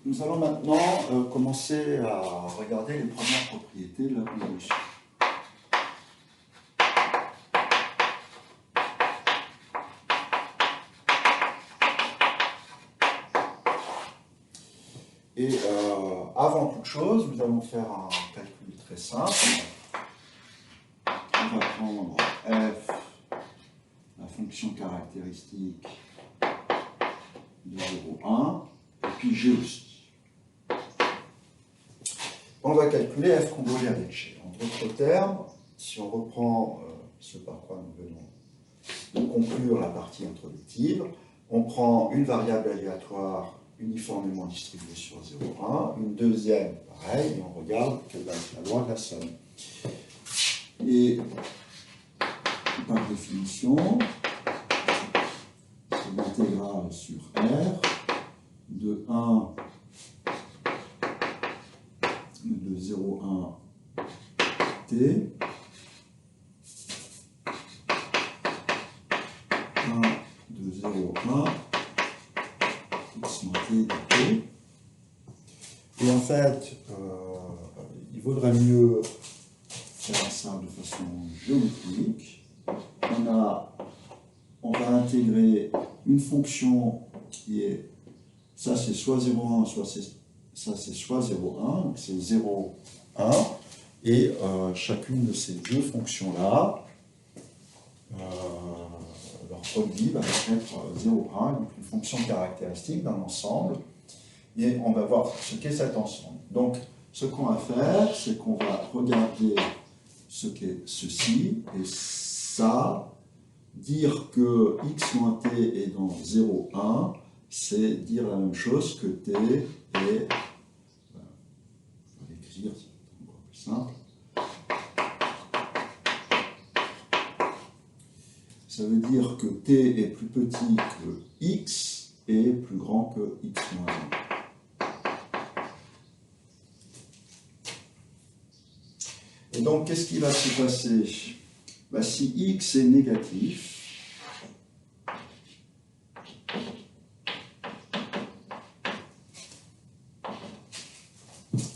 Nous allons maintenant commencer à regarder les premières propriétés de la convolution. Et avant toute chose, nous allons faire un calcul très simple. On va prendre f, la fonction caractéristique de 0, 1, et puis g aussi. On va calculer f convolue avec g. En d'autres termes, si on reprend ce par quoi nous venons de conclure la partie introductive, on prend une variable aléatoire uniformément distribuée sur 0,1, une deuxième, pareil, et on regarde quelle va être la loi de la somme. Et par définition, c'est l'intégrale sur R de 1 de 0,1 t 1 de 0,1 x moins t de t. Et en fait, il vaudrait mieux faire ça de façon géométrique. On va intégrer une fonction qui est, ça c'est soit 0,1, soit ça c'est soit 0,1, donc c'est 0, 1, et chacune de ces deux fonctions-là, leur produit va être 0, 1, donc une fonction caractéristique d'un ensemble, et on va voir ce qu'est cet ensemble. Donc, ce qu'on va faire, c'est qu'on va regarder ce qu'est ceci, et ça, dire que x moins t est dans 0, 1, c'est dire la même chose que t est, je vais l'écrire, c'est encore plus simple. Ça veut dire que t est plus petit que x et plus grand que x moins 1. Et donc, qu'est-ce qui va se passer? Si x est négatif,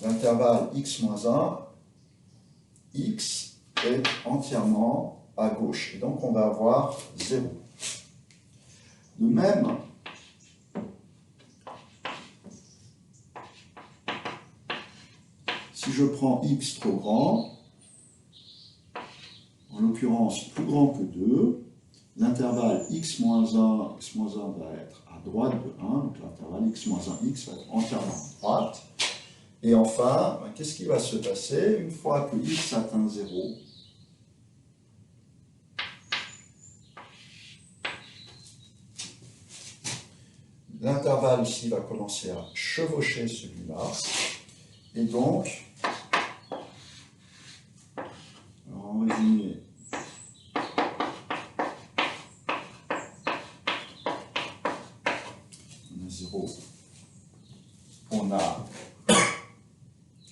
l'intervalle x moins 1, x est entièrement à gauche. Et donc, on va avoir 0. De même, si je prends x trop grand, en l'occurrence plus grand que 2, l'intervalle x moins 1 va être à droite de 1, donc l'intervalle x moins 1, x va être entièrement à droite. Et enfin, qu'est-ce qui va se passer une fois que x atteint 0? L'intervalle ici va commencer à chevaucher celui-là. Et donc, alors en résumé, on a 0. On a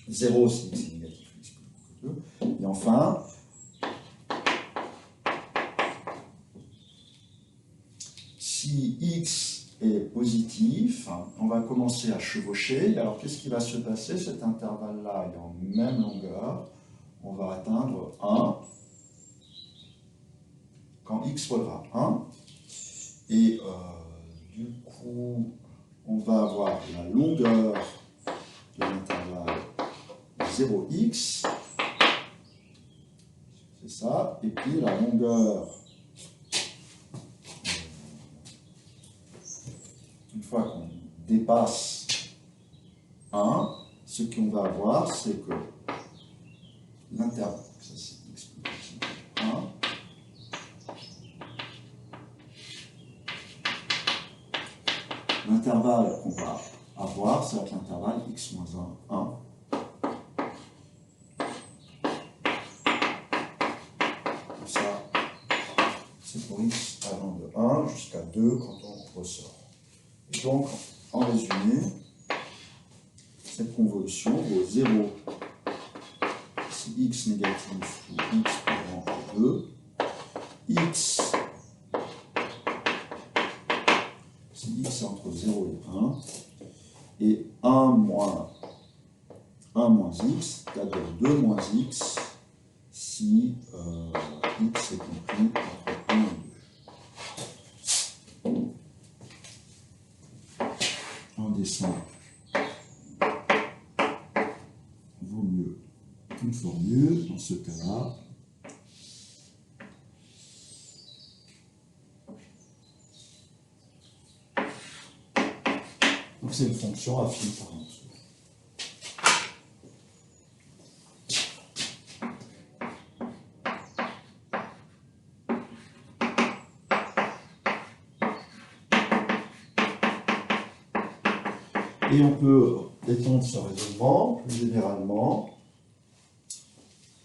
0 si x est négatif, x plus grand que 2. Et enfin, si x est positif, on va commencer à chevaucher. Alors, qu'est-ce qui va se passer? Cet intervalle-là est en même longueur. On va atteindre 1 quand x vaudra 1. Et du coup, on va avoir la longueur de l'intervalle 0x. C'est ça. Et puis la longueur, une fois qu'on dépasse 1, ce qu'on va avoir, c'est que l'intervalle, ça c'est x plus petit que 1, l'intervalle qu'on va avoir, ça va être l'intervalle x moins 1, 1. Et ça, c'est pour x allant de 1 jusqu'à 2 quand on ressort. Et donc, en résumé, cette convolution vaut 0 si x négatif ou x plus grand que 2, x si x est entre 0 et 1, et 1 moins x, c'est-à-dire 2 moins x, si x est compris entre 1 et 2. En dessin vaut mieux qu'une formule, dans ce cas-là. Donc c'est une fonction affine par un dessous. Et on peut étendre ce raisonnement plus généralement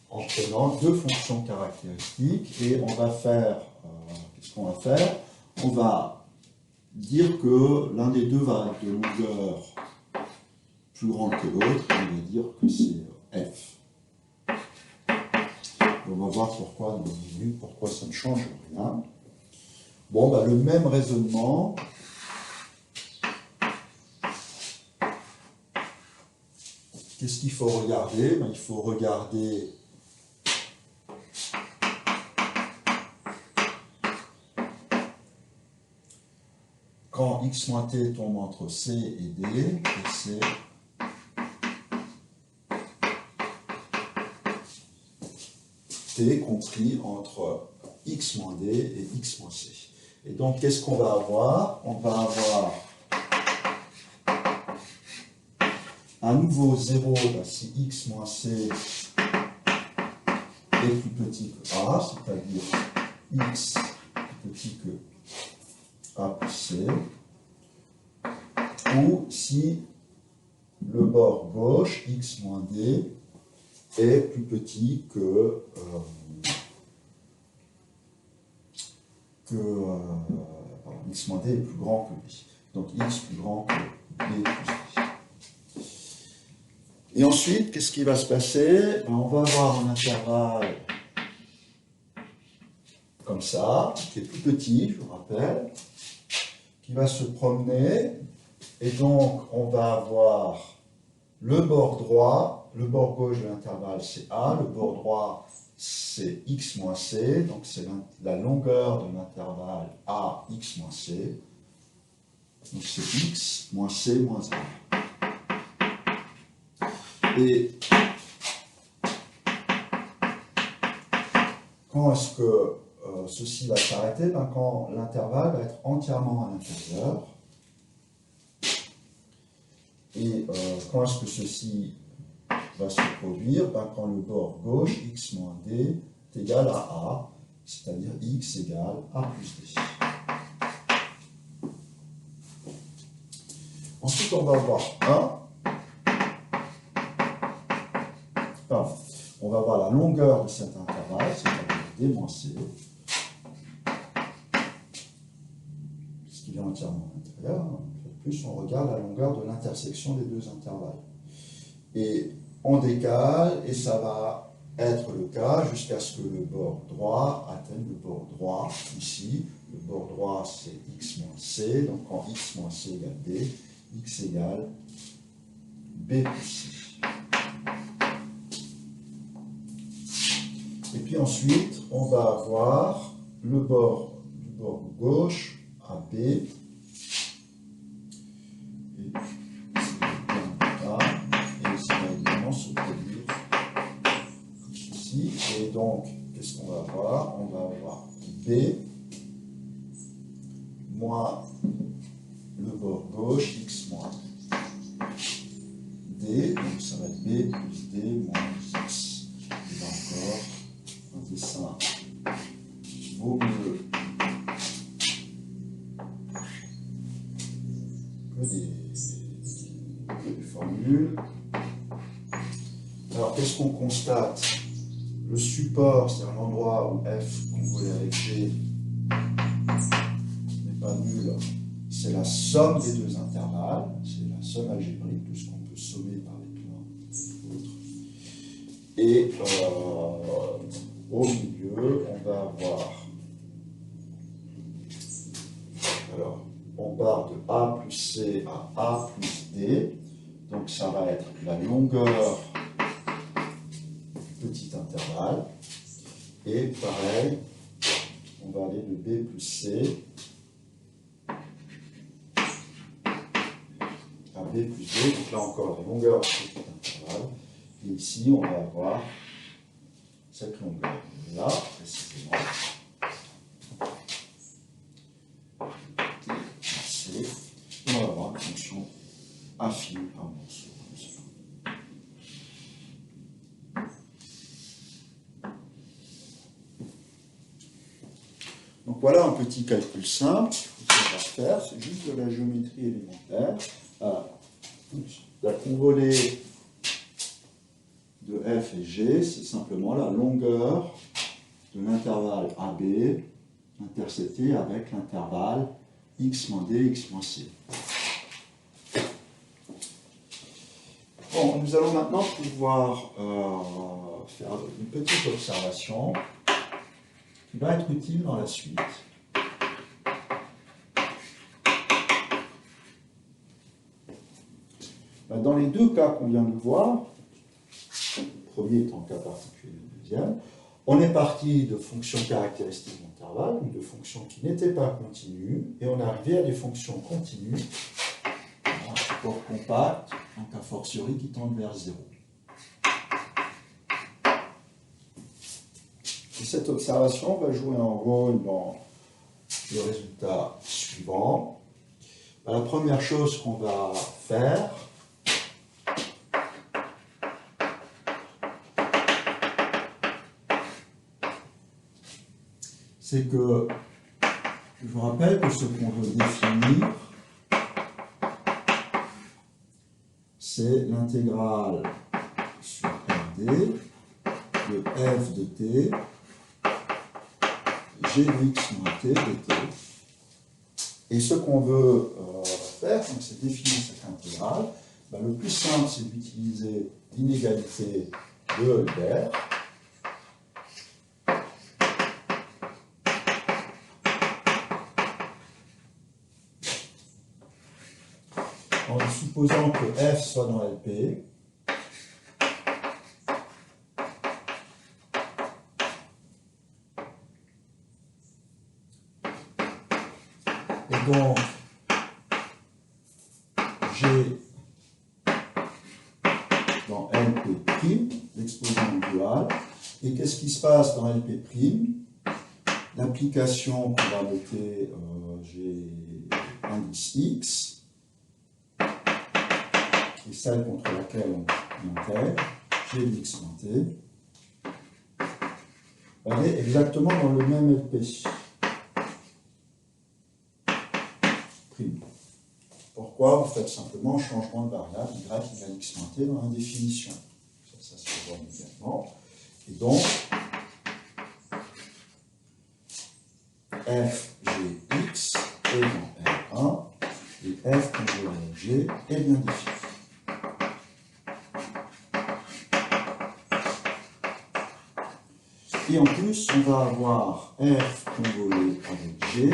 en prenant deux fonctions caractéristiques et on va faire, qu'est-ce qu'on va faire? On va dire que l'un des deux va être de longueur plus grande que l'autre, on va dire que c'est f. On va voir pourquoi dans 10 minutes, pourquoi ça ne change rien. Bon, bah, le même raisonnement. Qu'est-ce qu'il faut regarder? Ben, il faut regarder quand x moins t tombe entre c et d, et c'est t compris entre x moins d et x moins c. Et donc, qu'est-ce qu'on va avoir? On va avoir à nouveau 0 ben, si x moins c est plus petit que a, c'est-à-dire x plus petit que a plus c, ou si le bord gauche, x moins d, est plus petit que x moins d est plus grand que b. Donc x plus grand que b plus d. Et ensuite, qu'est-ce qui va se passer? Ben, on va avoir un intervalle comme ça, qui est plus petit, je vous rappelle, qui va se promener, et donc on va avoir le bord droit, le bord gauche de l'intervalle c'est A, le bord droit c'est x moins c, donc c'est la longueur de l'intervalle A, x moins c, donc c'est x moins c moins A. Et quand est-ce que ceci va s'arrêter? Ben, quand l'intervalle va être entièrement à l'intérieur. Et quand est-ce que ceci va se produire? Ben, quand le bord gauche, x moins d, est égal à a, c'est-à-dire x égale a plus d. Ensuite, on va avoir 1. Pardon. On va avoir la longueur de cet intervalle, c'est-à-dire d moins c, puisqu'il est entièrement à l'intérieur. Plus on regarde la longueur de l'intersection des deux intervalles. Et on décale, et ça va être le cas jusqu'à ce que le bord droit atteigne le bord droit. Ici, le bord droit c'est x moins c, donc quand x moins c égale d, x égale b plus c. Et puis ensuite, on va avoir le bord du bord gauche à b, et ça va évidemment se produire comme ceci. Et donc, qu'est-ce qu'on va avoir? On va avoir b moins le bord gauche, x moins d, donc ça va être b plus d moins x. Et là encore, un dessin vaut mieux que des formules. Alors, qu'est-ce qu'on constate? Le support, c'est-à-dire l'endroit où f convolé avec g n'est pas nul, c'est la somme des deux intervalles, c'est la somme algébrique, tout ce qu'on peut sommer par les points et autres. Et au milieu, on va avoir... Alors, on part de A plus C à A plus D. Donc ça va être la longueur du petit intervalle. Et pareil, on va aller de B plus C à B plus D. Donc là encore, la longueur du petit intervalle. Et ici, on va avoir cette longueur. Là, précisément. C. Et on va avoir une fonction infinie par morceau. Donc voilà un petit calcul simple qu'on va faire, c'est juste de la géométrie élémentaire. La convolée de F et G, c'est simplement la longueur de l'intervalle AB intercepté avec l'intervalle x moins D, x moins C. Bon, nous allons maintenant pouvoir faire une petite observation qui va être utile dans la suite. Dans les deux cas qu'on vient de voir, le premier étant le cas particulier du deuxième, on est parti de fonctions caractéristiques d'intervalle, ou de fonctions qui n'étaient pas continues, et on est arrivé à des fonctions continues, un support compact, donc a fortiori qui tendent vers 0. Et cette observation va jouer un rôle dans le résultat suivant. La première chose qu'on va faire, c'est que, je vous rappelle que ce qu'on veut définir, c'est l'intégrale sur RD de f de t, g de x moins t de t. Et ce qu'on veut faire, c'est définir cette intégrale. Le plus simple, c'est d'utiliser l'inégalité de Hilbert. En supposant que f soit dans LP, et donc G dans LP', l'exposant dual, et qu'est-ce qui se passe dans LP'? L'application qu'on va noter, j'ai indice X, et celle contre laquelle on intègre, G de x moins t, elle est exactement dans le même LP. Prime. Pourquoi? Vous faites simplement un changement de variable y égale x moins t dans la définition. Ça se voit immédiatement. Et donc, f, g, x est dans R1, et f conjugué à g est bien défini. Et en plus, on va avoir f convolé avec g.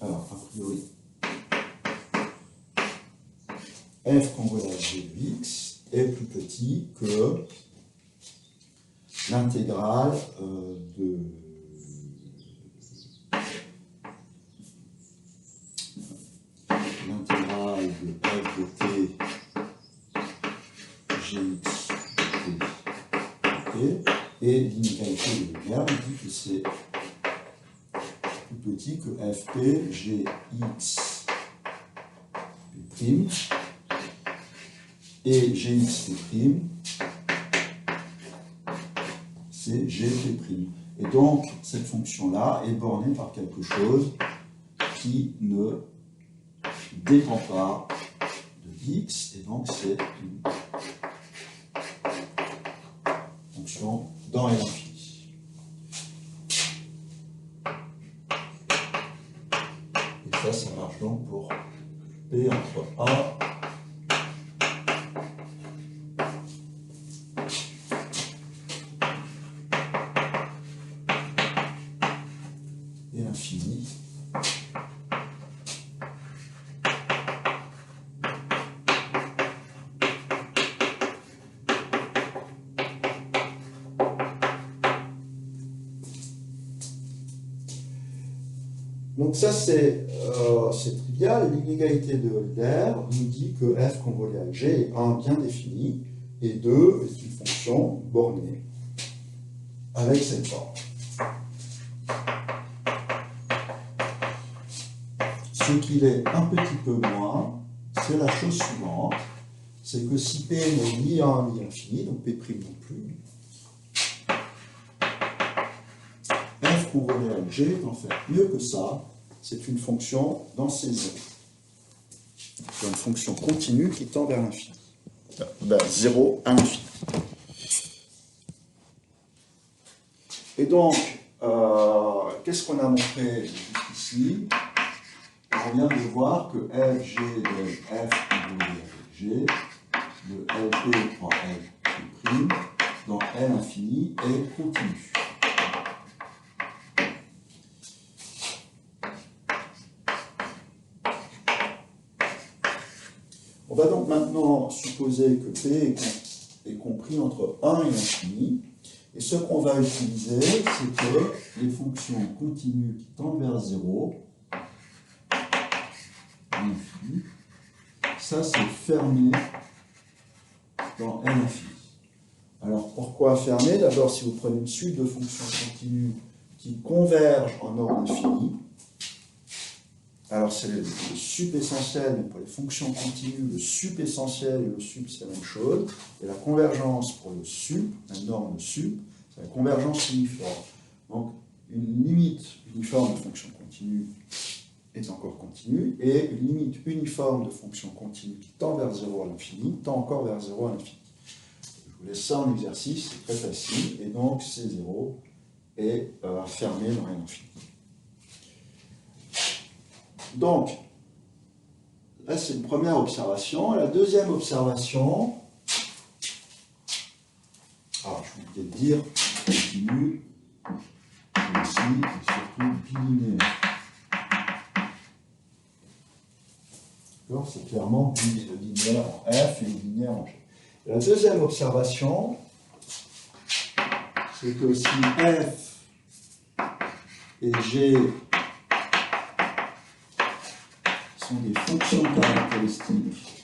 Alors, a priori, f convolé à g de x est plus petit que l'intégrale de f de t gx de t, et l'inégalité de Hilbert dit que c'est plus petit que fp gx p', et gx p', c'est gp'. Et donc, cette fonction-là est bornée par quelque chose qui ne dépend pas de x, et donc c'est une fonction dans l'infini. Et ça marche donc pour P entre A l'infini. Donc ça, c'est trivial. L'inégalité de Hölder nous dit que f convolé à g est 1 bien défini, et 2 est une fonction bornée avec cette forme. Ce qu'il est un petit peu moins, c'est la chose suivante, c'est que si P n'est ni 1 ni infini, donc P' non plus, f convolé à g est en fait mieux que ça, c'est une fonction dans C0. C'est une fonction continue qui tend vers l'infini. Vers 0 à l'infini. Et donc, qu'est-ce qu'on a montré jusqu'ici? On vient de voir que fg de f convolé avec g, de lp fois lp' dans L infini est continu. On va donc maintenant supposer que P est compris entre 1 et l'infini. Et ce qu'on va utiliser, c'est que les fonctions continues qui tendent vers 0, l'infini, ça c'est fermé dans L infini. Alors pourquoi fermé? D'abord, si vous prenez une suite de fonctions continues qui convergent en ordre infini, alors c'est le sup essentiel, mais pour les fonctions continues, le sup essentiel et le sup c'est la même chose. Et la convergence pour le sup, la norme de sup, c'est la convergence uniforme. Donc une limite uniforme de fonction continue est encore continue, et une limite uniforme de fonction continue qui tend vers 0 à l'infini, tend encore vers 0 à l'infini. Je vous laisse ça en exercice, c'est très facile, et donc C0 est fermé dans l'infini. Donc, là c'est une première observation. La deuxième observation, alors je voulais dire continu, mais aussi et surtout bilinéaire. D'accord, c'est clairement linéaire en F et linéaire en G. La deuxième observation, c'est que si F et G sont des fonctions caractéristiques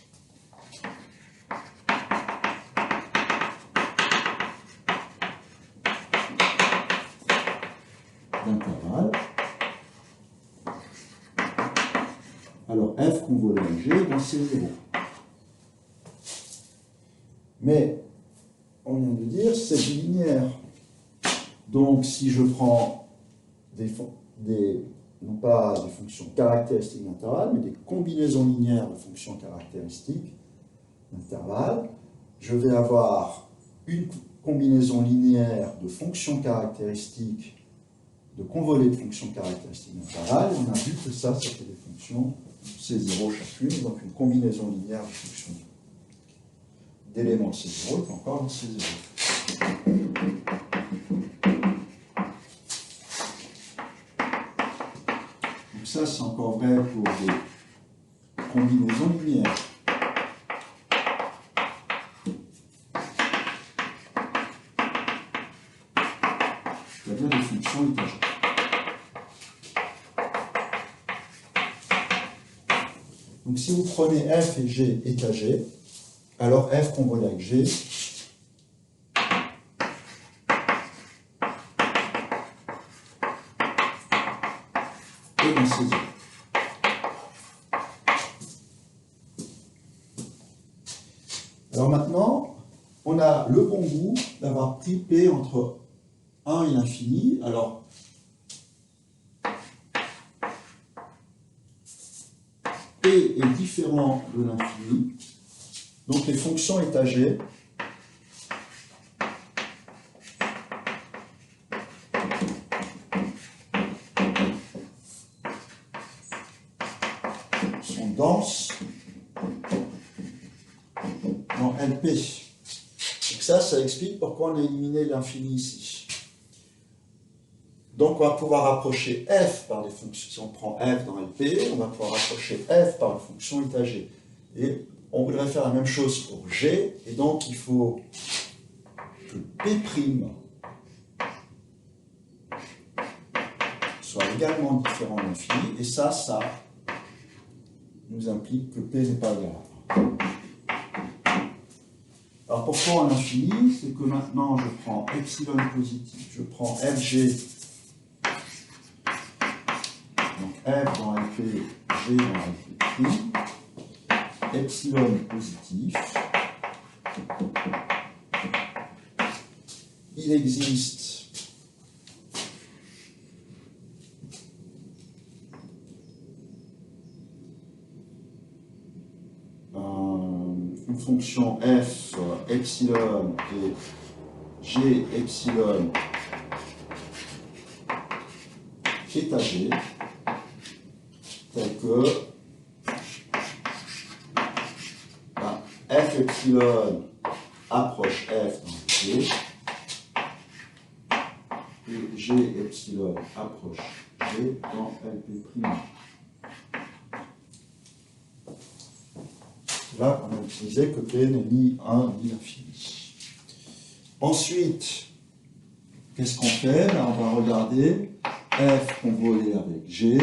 d'intervalle, alors f convolé à g dans C0. Mais on vient de dire c'est linéaire. Donc si je prends non pas des fonctions caractéristiques d'intervalle, mais des combinaisons linéaires de fonctions caractéristiques d'intervalle, je vais avoir une combinaison linéaire de fonctions caractéristiques, de convolées de fonctions caractéristiques d'intervalle. On a vu que ça, c'était des fonctions C0 chacune, donc une combinaison linéaire de fonctions d'éléments de C0 est encore dans C0. Donc ça, c'est encore vrai pour des combinaisons linéaires. C'est-à-dire des fonctions étagées. Donc si vous prenez f et g étagés, alors f convolé avec g est dans C0. Alors maintenant, on a le bon goût d'avoir pris P entre 1 et l'infini. Alors, P est différent de l'infini, donc les fonctions étagées sont denses dans LP. Donc ça explique pourquoi on a éliminé l'infini ici. Donc on va pouvoir rapprocher f par des fonctions, si on prend f dans LP, on va pouvoir rapprocher f par une fonction état g. Et on voudrait faire la même chose pour g, et donc il faut que P' soit également différent de l'infini, et ça nous implique que P n'est pas égal à 1. Alors pourquoi en infini? C'est que maintenant je prends epsilon positif, je prends Fg, donc F dans LP, G dans LP', epsilon positif. Il existe une fonction f epsilon et g epsilon état g, tel que f epsilon approche f dans g, et g epsilon approche g dans LP'. Là, on a utilisé que P n'est ni 1 ni infini. Ensuite, qu'est-ce qu'on fait? Là, on va regarder f convolé avec g,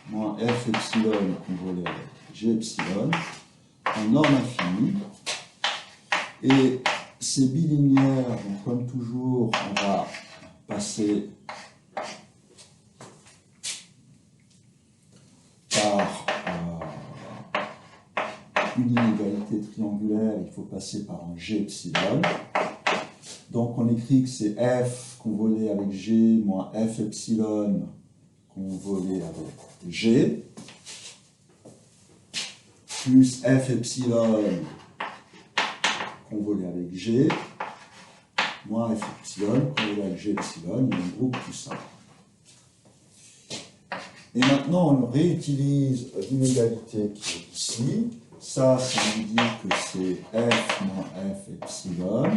moins f epsilon convolé avec g epsilon, en norme infinie. Et c'est bilinéaire, donc comme toujours, on va passer par une inégalité triangulaire, il faut passer par un g epsilon. Donc on écrit que c'est f convolé avec g moins f epsilon convolé avec g, plus f epsilon convolé avec g, moins f epsilon convolé avec g epsilon, et on groupe tout ça. Et maintenant on réutilise l'inégalité qui est ici. Ça nous dit que c'est f moins f epsilon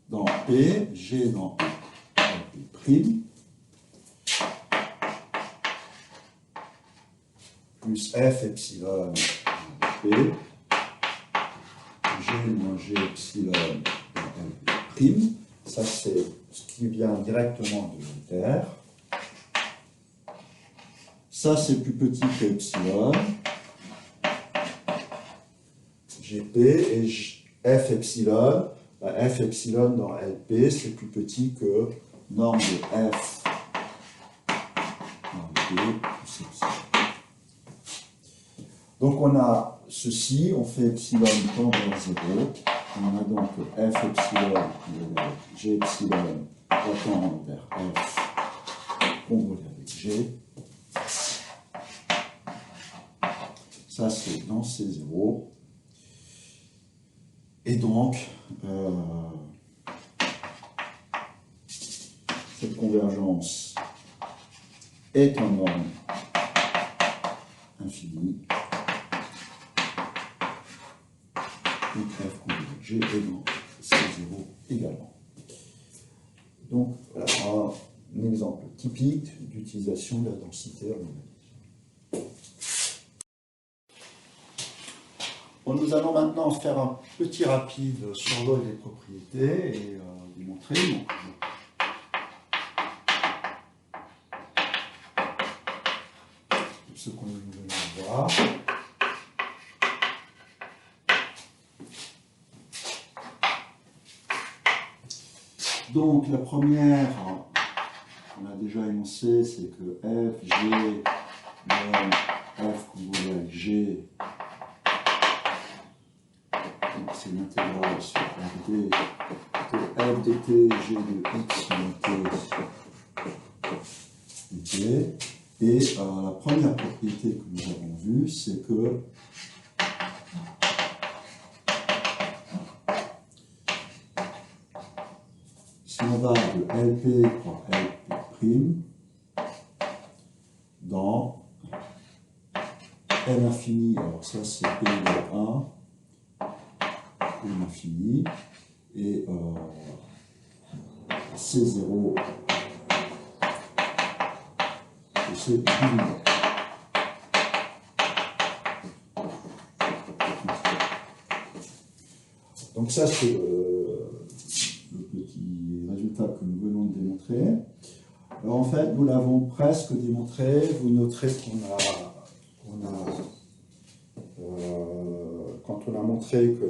dans P, G dans P', plus f epsilon P, G moins G epsilon dans P'. Ça, c'est ce qui vient directement de l'altère. Ça, c'est plus petit que epsilon, Gp, et f epsilon, f epsilon dans Lp, c'est plus petit que norme de f dans P plus epsilon. Donc on a ceci, on fait epsilon tend vers 0, on a donc f epsilon g epsilon tend vers f convolé avec g. Ça, c'est dans C0. Et donc, cette convergence est en norme infinie. Donc, f convolé avec g est dans C0 également. Donc, voilà un exemple typique d'utilisation de la densité harmonique. Bon, nous allons maintenant faire un petit rapide survol des propriétés et démontrer. Ce qu'on venons de voir. Donc la première, on a déjà énoncé, c'est que f, g, moins f convolé avec g, c'est l'intégrale sur RD de f dt g de x dt dt. Et la première propriété que nous avons vue, c'est que si on va de LP par LP' dans L infini, alors ça c'est P égale 1, P infini, et C0 et C binaire. Donc ça, c'est le petit résultat que nous venons de démontrer. Alors en fait, nous l'avons presque démontré. Vous noterez quand on a montré que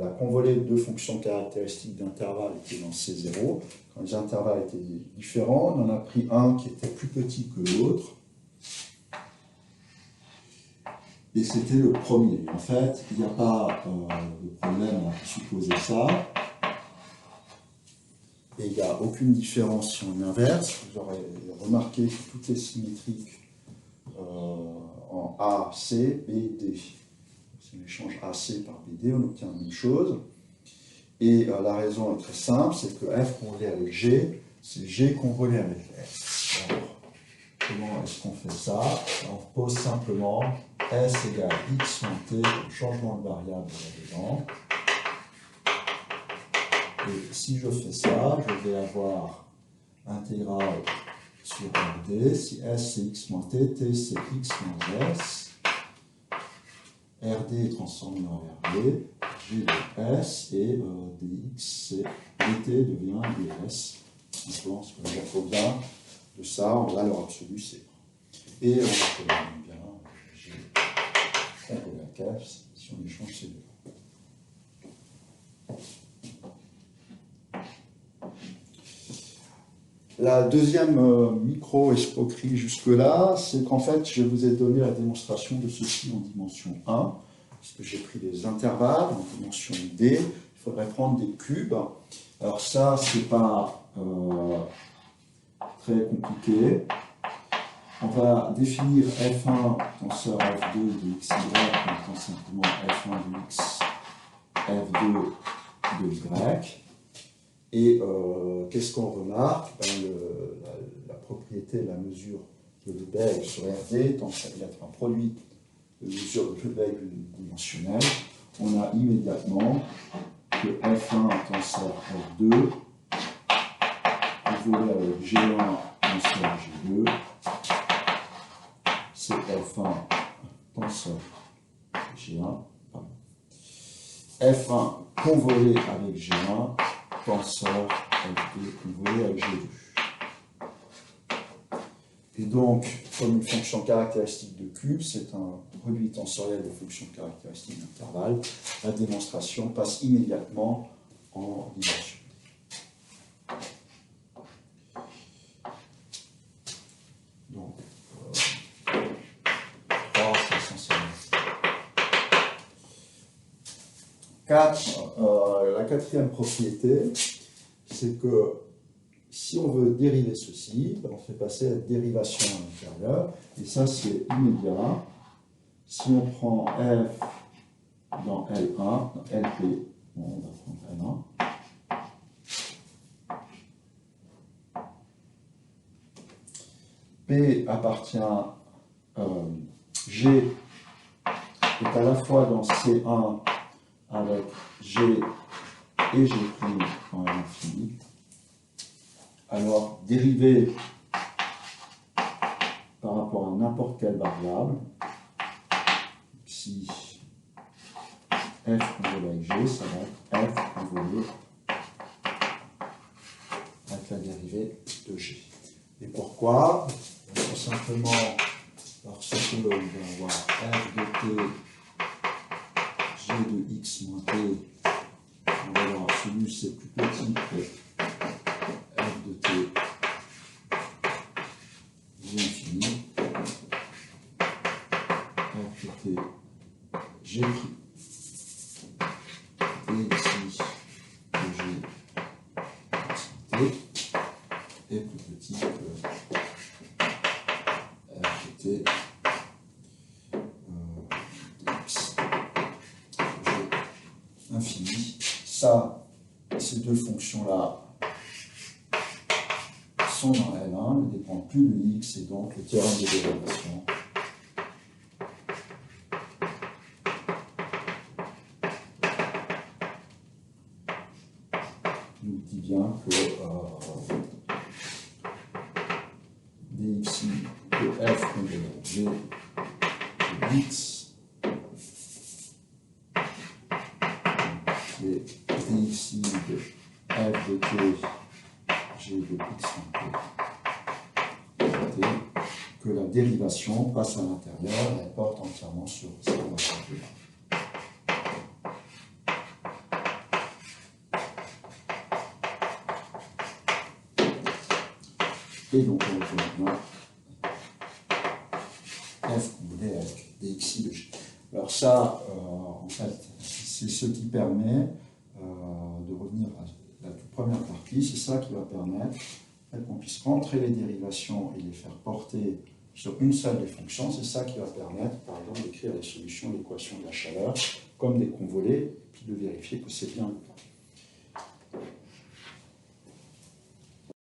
la convolée de deux fonctions caractéristiques d'intervalle était dans C0, quand les intervalles étaient différents, on en a pris un qui était plus petit que l'autre. Et c'était le premier. En fait, il n'y a pas de problème à supposer ça. Et il n'y a aucune différence si on inverse. Vous aurez remarqué que tout est symétrique en A, C, B, D. Si on échange AC par BD, on obtient la même chose. Et la raison est très simple, c'est que F convolé avec G, c'est G convolé avec F. Alors, comment est-ce qu'on fait ça? On pose simplement S égale X moins T, le changement de variable là-dedans. Et si je fais ça, je vais avoir intégrale sur RD. Si S c'est X moins T, T c'est X moins S. RD est transformé en RD, G de S et dx, dt devient ds. Je pense que j'ai besoin de ça en valeur absolue C. Et on va bien G convolé avec F si on échange ces deux. La deuxième micro-escroquerie jusque-là, c'est qu'en fait, je vous ai donné la démonstration de ceci en dimension 1, puisque j'ai pris des intervalles en dimension D. Il faudrait prendre des cubes. Alors ça, c'est pas très compliqué. On va définir F1 tenseur F2 de XY en étant simplement F1 de X, F2 de Y. Et qu'est-ce qu'on remarque? La propriété de la mesure de Lebesgue sur RD étant être un produit de mesure de Lebesgue dimensionnelle, on a immédiatement que F1 tenseur F2 convolé avec G1 tenseur G2, c'est F1 tenseur G1, pardon. F1 convolé avec G1 tenseur F2 convolé avec G2. Et donc, comme une fonction caractéristique de cube, c'est un produit tensoriel de fonctions caractéristiques d'intervalle, la démonstration passe immédiatement en dimension. Donc, 3, c'est essentiellement. 4, la quatrième propriété, c'est que si on veut dériver ceci, on fait passer la dérivation à l'intérieur, et ça c'est immédiat. Si on prend f dans L1, dans LP, bon, on va prendre L1. P appartient, G est à la fois dans C1 avec G et G' en l'infini. Alors, dériver par rapport à n'importe quelle variable, si f convolé avec g, ça va être f convolé avec la dérivée de g. Et pourquoi? Tout simplement parce que on va avoir f de t, g de x moins t, en valeur absolue, c'est plus petit que f de t, g infini, f de t, g prime. Et ici, le g est plus petit que f de t dx. G infini. Ça, ces deux fonctions-là sont dans L1, ne dépendent plus de x, et donc le théorème de dérivation nous dit bien que dxi de f convolé g de x et dxi de f de t g de x en t, que la dérivation passe à l'intérieur et elle porte entièrement sur cette variable. Et donc on retrouve f convolé avec dxi de g. Alors ça, en fait, c'est ce qui permet de revenir à la toute première partie. C'est ça qui va permettre qu'on puisse rentrer les dérivations et les faire porter sur une seule des fonctions. C'est ça qui va permettre, par exemple, d'écrire les solutions de l'équation de la chaleur comme des convolés, et puis de vérifier que c'est bien le cas.